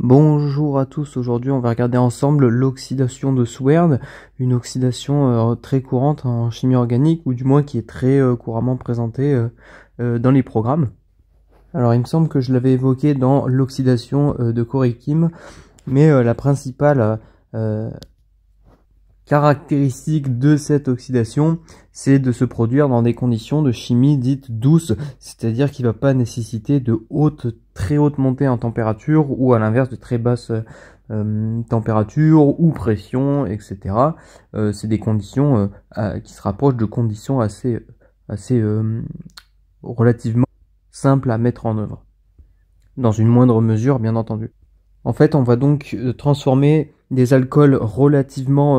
Bonjour à tous, aujourd'hui on va regarder ensemble l'oxydation de Swerd, une oxydation très courante en chimie organique, ou du moins qui est très couramment présentée dans les programmes. Alors il me semble que je l'avais évoqué dans l'oxydation de Corey-Kim, mais la principale caractéristique de cette oxydation, c'est de se produire dans des conditions de chimie dites douces, c'est-à-dire qu'il ne va pas nécessiter de très haute montée en température, ou à l'inverse de très basse température ou pression, etc. C'est des conditions qui se rapprochent de conditions assez relativement simples à mettre en œuvre, dans une moindre mesure bien entendu. En fait, on va donc transformer des alcools relativement,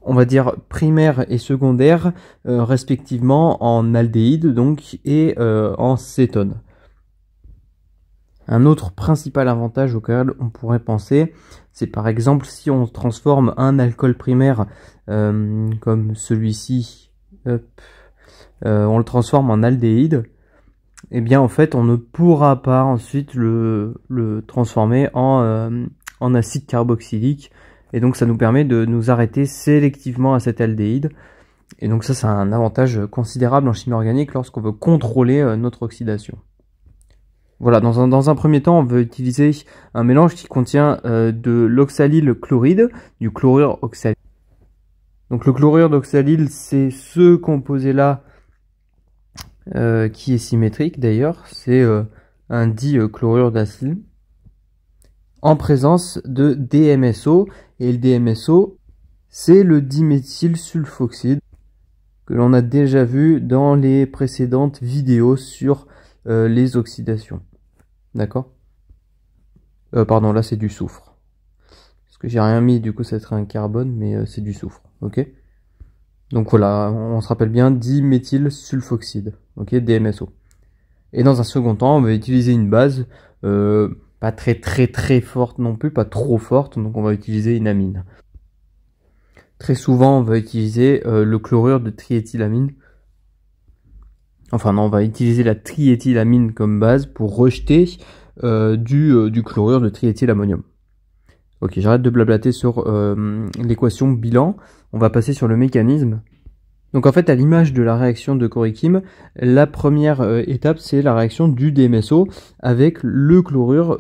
on va dire, primaires et secondaires, respectivement en aldéhyde donc, et en cétone. Un autre principal avantage auquel on pourrait penser, c'est par exemple si on transforme un alcool primaire comme celui-ci, on le transforme en aldéhyde, et bien en fait on ne pourra pas ensuite le transformer en acide carboxylique, et donc ça nous permet de nous arrêter sélectivement à cet aldéhyde, et donc ça c'est un avantage considérable en chimie organique lorsqu'on veut contrôler notre oxydation. Voilà, dans un premier temps on veut utiliser un mélange qui contient de l'oxalyle chloride, du chlorure oxalyle. Donc le chlorure d'oxalyle, c'est ce composé là qui est symétrique d'ailleurs, c'est un dichlorure d'acyle, en présence de DMSO, et le DMSO, c'est le diméthylsulfoxyde, que l'on a déjà vu dans les précédentes vidéos sur les oxydations. D'accord, pardon, là c'est du soufre. Parce que j'ai rien mis, du coup ça serait un carbone, mais c'est du soufre, ok. Donc voilà, on se rappelle bien diméthylsulfoxyde, ok, DMSO. Et dans un second temps, on va utiliser une base, pas très forte non plus, pas trop forte, donc on va utiliser une amine. Très souvent, on va utiliser le chlorure de triéthylamine. Enfin non, on va utiliser la triéthylamine comme base pour rejeter du chlorure de triéthylammonium. Ok, j'arrête de blablater sur l'équation bilan, on va passer sur le mécanisme. Donc en fait, à l'image de la réaction de Corey-Kim, la première étape, c'est la réaction du DMSO avec le chlorure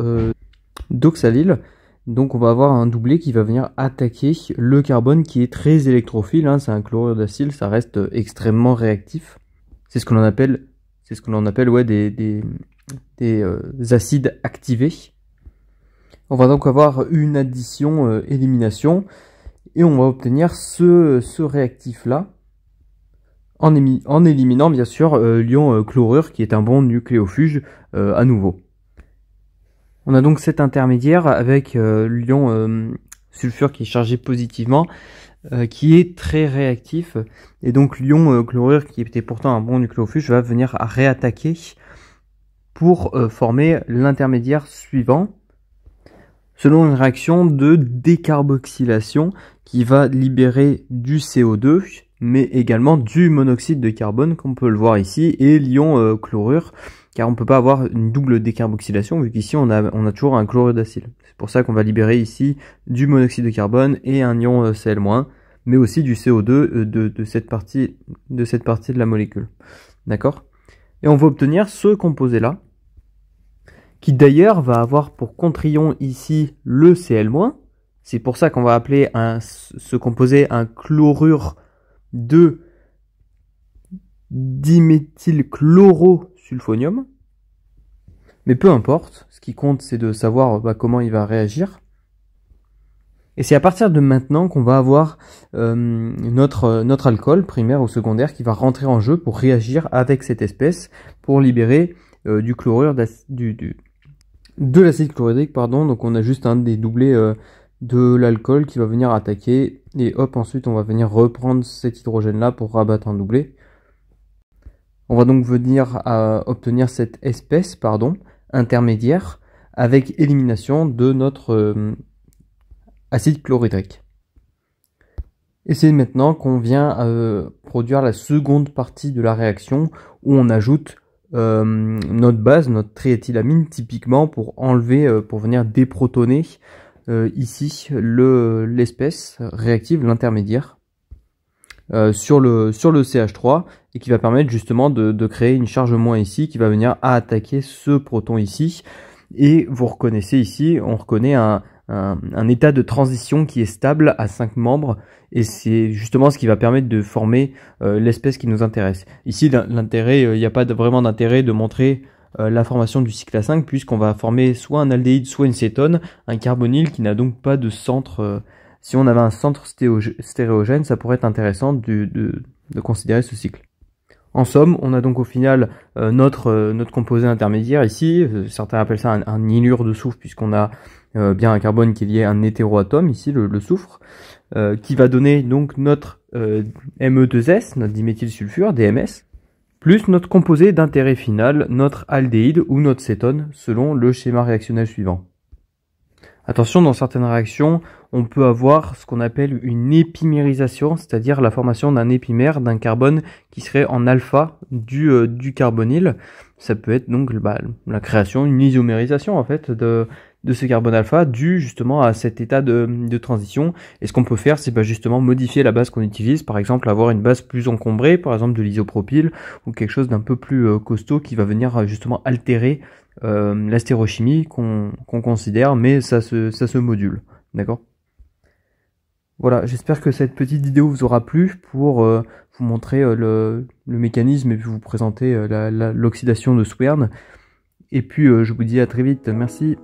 d'oxalyle. Donc on va avoir un doublé qui va venir attaquer le carbone qui est très électrophile, hein, c'est un chlorure d'acyle, ça reste extrêmement réactif. C'est ce que l'on appelle, ouais, des acides activés. On va donc avoir une addition-élimination, et on va obtenir ce réactif-là, en éliminant bien sûr l'ion chlorure qui est un bond nucléofuge à nouveau. On a donc cet intermédiaire avec l'ion sulfure qui est chargé positivement, qui est très réactif, et donc l'ion chlorure qui était pourtant un bond nucléofuge va venir à réattaquer pour former l'intermédiaire suivant, selon une réaction de décarboxylation qui va libérer du CO2, mais également du monoxyde de carbone, comme on peut le voir ici, et l'ion chlorure, car on ne peut pas avoir une double décarboxylation, vu qu'ici on a toujours un chlorure d'acyle. C'est pour ça qu'on va libérer ici du monoxyde de carbone et un ion Cl-, mais aussi du CO2 de cette partie de la molécule. D'accord? Et on va obtenir ce composé-là, qui d'ailleurs va avoir pour contre-ion ici le Cl-. C'est pour ça qu'on va appeler ce composé un chlorure de diméthylchlorosulfonium. Mais peu importe, ce qui compte c'est de savoir comment il va réagir. Et c'est à partir de maintenant qu'on va avoir notre alcool, primaire ou secondaire, qui va rentrer en jeu pour réagir avec cette espèce, pour libérer du chlorure de l'acide chlorhydrique, pardon. Donc on a juste un des doublés de l'alcool qui va venir attaquer, et hop, ensuite on va venir reprendre cet hydrogène là pour rabattre un doublé. On va donc venir obtenir cette espèce, intermédiaire, avec élimination de notre acide chlorhydrique. Et c'est maintenant qu'on vient produire la seconde partie de la réaction, où on ajoute notre base, notre triéthylamine typiquement pour enlever, pour venir déprotoner ici l'espèce réactive, l'intermédiaire, sur le CH3 et qui va permettre justement de créer une charge moins ici qui va venir attaquer ce proton ici. Et vous reconnaissez ici, on reconnaît un état de transition qui est stable à 5 membres et c'est justement ce qui va permettre de former l'espèce qui nous intéresse. Ici, l'intérêt, il n'y a pas vraiment d'intérêt de montrer la formation du cycle A5 puisqu'on va former soit un aldéhyde, soit une cétone, un carbonyle qui n'a donc pas de centre. Si on avait un centre stéréogène, ça pourrait être intéressant de considérer ce cycle. En somme, on a donc au final notre composé intermédiaire ici, certains appellent ça un inure de soufre puisqu'on a bien un carbone qui est lié à un hétéroatome, ici le soufre, qui va donner donc notre Me2S, notre diméthylsulfure, DMS, plus notre composé d'intérêt final, notre aldéhyde ou notre cétone, selon le schéma réactionnel suivant. Attention, dans certaines réactions, on peut avoir ce qu'on appelle une épimérisation, c'est-à-dire la formation d'un épimère d'un carbone qui serait en alpha du carbonyle. Ça peut être donc la création, une isomérisation en fait de ce carbone alpha dû justement à cet état de transition. Et ce qu'on peut faire, c'est justement modifier la base qu'on utilise, par exemple avoir une base plus encombrée, par exemple de l'isopropyl ou quelque chose d'un peu plus costaud qui va venir justement altérer la stéréochimie qu'on considère, mais ça se module, d'accord? Voilà, j'espère que cette petite vidéo vous aura plu pour vous montrer le mécanisme et puis vous présenter l'oxydation de Swern. Et puis je vous dis à très vite, merci.